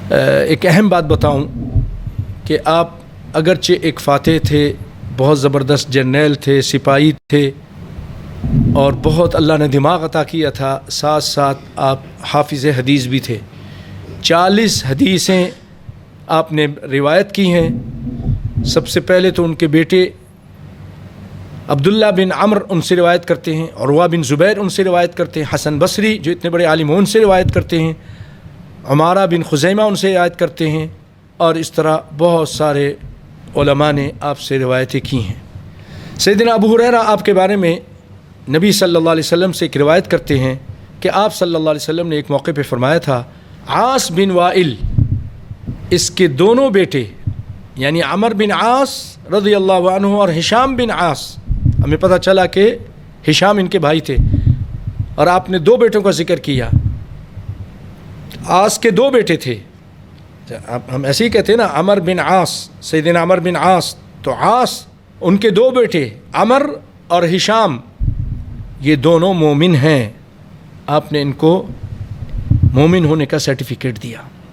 ایک اہم بات بتاؤں کہ آپ اگرچہ ایک فاتح تھے، بہت زبردست جرنیل تھے، سپاہی تھے، اور بہت اللہ نے دماغ عطا کیا تھا، ساتھ ساتھ آپ حافظ حدیث بھی تھے۔ 40 حدیثیں آپ نے روایت کی ہیں۔ سب سے پہلے تو ان کے بیٹے عبداللہ بن عمر ان سے روایت کرتے ہیں، عروہ بن زبیر ان سے روایت کرتے ہیں، حسن بصری جو اتنے بڑے عالم ان سے روایت کرتے ہیں، عمارہ بن خزیمہ ان سے روایت کرتے ہیں، اور اس طرح بہت سارے علماء نے آپ سے روایتیں کی ہیں۔ سیدنا ابو ہریرہ آپ کے بارے میں نبی صلی اللہ علیہ وسلم سے ایک روایت کرتے ہیں کہ آپ صلی اللہ علیہ وسلم نے ایک موقع پہ فرمایا تھا، عاص بن وائل، اس کے دونوں بیٹے یعنی عمر بن عاص رضی اللہ عنہ اور ہشام بن عاص، ہمیں پتہ چلا کہ ہشام ان کے بھائی تھے، اور آپ نے 2 بیٹوں کا ذکر کیا۔ عاص کے 2 بیٹے تھے، ہم ایسے ہی کہتے ہیں نا عمر بن عاص، سیدنا عمر بن عاص، تو عاص ان کے 2 بیٹے عمر اور ہشام، یہ دونوں مومن ہیں۔ آپ نے ان کو مومن ہونے کا سرٹیفکیٹ دیا۔